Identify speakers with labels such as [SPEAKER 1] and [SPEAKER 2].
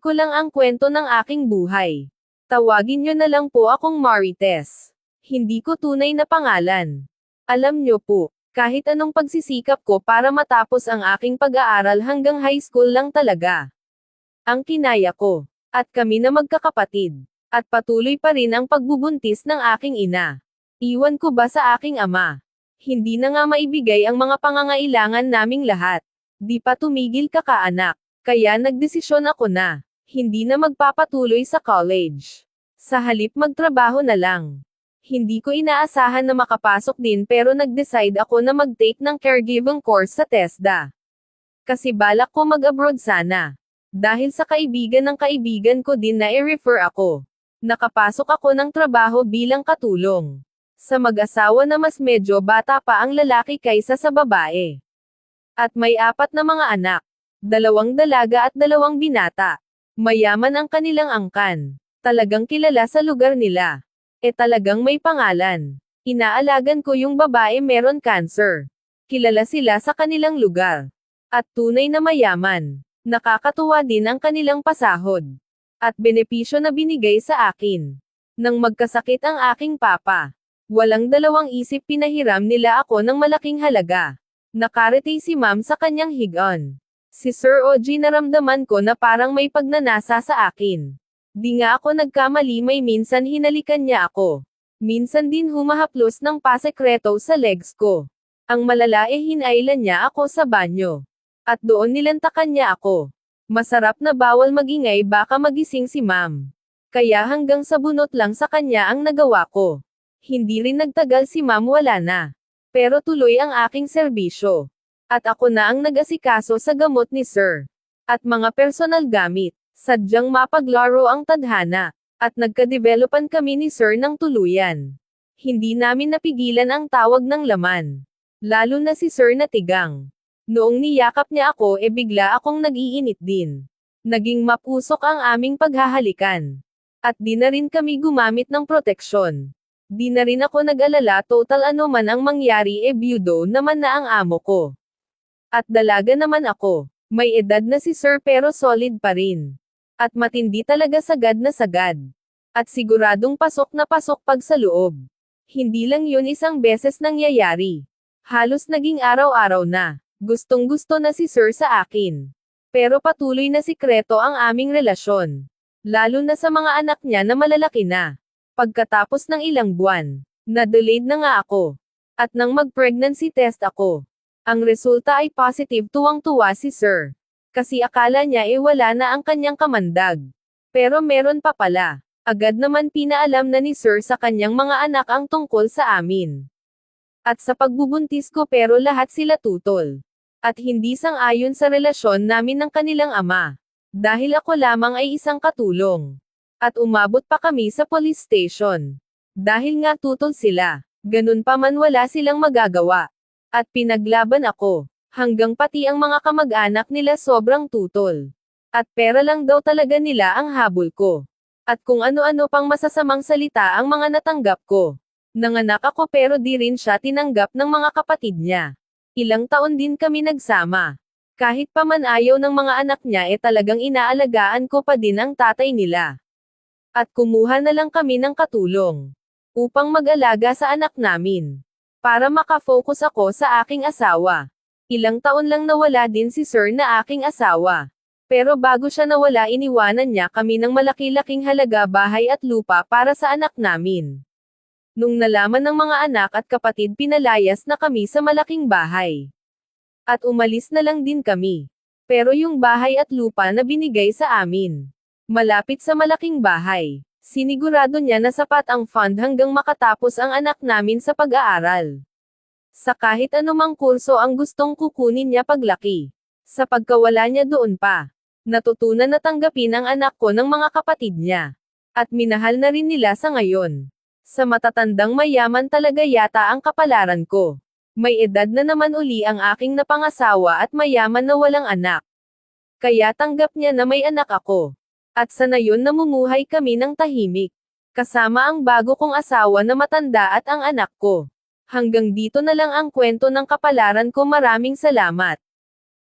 [SPEAKER 1] ko lang ang kwento ng aking buhay. Tawagin niyo na lang po akong Marites. Hindi ko tunay na pangalan. Alam niyo po, kahit anong pagsisikap ko para matapos ang aking pag-aaral hanggang high school lang talaga ang kinaya ko. At kami na magkakapatid. At patuloy pa rin ang pagbubuntis ng aking ina. Iwan ko ba sa aking ama? Hindi na nga maibigay ang mga pangangailangan naming lahat. Di pa tumigil kakaanak. Kaya nagdesisyon ako na hindi na magpapatuloy sa college. Sa halip magtrabaho na lang. Hindi ko inaasahan na makapasok din pero nag-decide ako na mag-take ng caregiving course sa TESDA. Kasi balak ko mag-abroad sana. Dahil sa kaibigan ng kaibigan ko din na i-refer ako. Nakapasok ako ng trabaho bilang katulong. Sa mag-asawa na mas medyo bata pa ang lalaki kaysa sa babae. At may 4 na mga anak. 2 dalaga at 2 binata. Mayaman ang kanilang angkan. Talagang kilala sa lugar nila. Talagang may pangalan. Inaalagan ko yung babae meron cancer. Kilala sila sa kanilang lugar. At tunay na mayaman. Nakakatuwa din ang kanilang pasahod. At benepisyo na binigay sa akin. Nang magkasakit ang aking papa. Walang dalawang isip pinahiram nila ako ng malaking halaga. Nakarete si ma'am sa kanyang higon. Si Sir OG naramdaman ko na parang may pagnanasa sa akin. Di nga ako nagkamali, may minsan hinalikan niya ako. Minsan din humahaplos ng pasekreto sa legs ko. Ang malala hinailan niya ako sa banyo. At doon nilantakan niya ako. Masarap na bawal magingay baka magising si ma'am. Kaya hanggang sa bunot lang sa kanya ang nagawa ko. Hindi rin nagtagal si ma'am wala na. Pero tuloy ang aking serbisyo. At ako na ang nag-asikaso sa gamot ni Sir. At mga personal gamit. Sadyang mapaglaro ang tadhana. At nagka-developan kami ni Sir ng tuluyan. Hindi namin napigilan ang tawag ng laman. Lalo na si Sir na tigang. Noong niyakap niya ako bigla akong nag-iinit din. Naging mapusok ang aming paghahalikan. At di na rin kami gumamit ng proteksyon. Di na rin ako nag-alala total ano man ang mangyari byudo naman na ang amo ko. At dalaga naman ako. May edad na si Sir pero solid pa rin. At matindi talaga sagad na sagad. At siguradong pasok na pasok pag sa loob. Hindi lang yun isang beses nangyayari. Halos naging araw-araw na. Gustong-gusto na si Sir sa akin. Pero patuloy na sikreto ang aming relasyon. Lalo na sa mga anak niya na malalaki na. Pagkatapos ng ilang buwan, na-delayed na nga ako. At nang mag-pregnancy test ako, ang resulta ay positive, tuwang-tuwa si Sir. Kasi akala niya wala na ang kanyang kamandag. Pero meron pa pala. Agad naman pinaalam na ni Sir sa kanyang mga anak ang tungkol sa amin. At sa pagbubuntis ko pero lahat sila tutol. At hindi sang-ayon sa relasyon namin ng kanilang ama. Dahil ako lamang ay isang katulong. At umabot pa kami sa police station. Dahil nga tutol sila. Ganun pa man wala silang magagawa. At pinaglaban ako. Hanggang pati ang mga kamag-anak nila sobrang tutol. At pera lang daw talaga nila ang habol ko. At kung ano-ano pang masasamang salita ang mga natanggap ko. Nanganak ako pero di rin siya tinanggap ng mga kapatid niya. Ilang taon din kami nagsama. Kahit pa man ayaw ng mga anak niya talagang inaalagaan ko pa din ang tatay nila. At kumuha na lang kami ng katulong. Upang mag-alaga sa anak namin. Para makafocus ako sa aking asawa. Ilang taon lang nawala din si Sir na aking asawa. Pero bago siya nawala iniwanan niya kami ng malaki-laking halaga bahay at lupa para sa anak namin. Nung nalaman ng mga anak at kapatid pinalayas na kami sa malaking bahay. At umalis na lang din kami. Pero yung bahay at lupa na binigay sa amin, malapit sa malaking bahay, sinigurado niya na sapat ang fund hanggang makatapos ang anak namin sa pag-aaral. Sa kahit anumang kurso ang gustong kukunin niya paglaki. Sa pagkawala niya doon pa, natutunan na tanggapin ang anak ko ng mga kapatid niya. At minahal na rin nila sa ngayon. Sa matatandang mayaman talaga yata ang kapalaran ko. May edad na naman uli ang aking napangasawa at mayaman na walang anak. Kaya tanggap niya na may anak ako. At sa nayon namumuhay kami ng tahimik. Kasama ang bago kong asawa na matanda at ang anak ko. Hanggang dito na lang ang kwento ng kapalaran ko. Maraming salamat.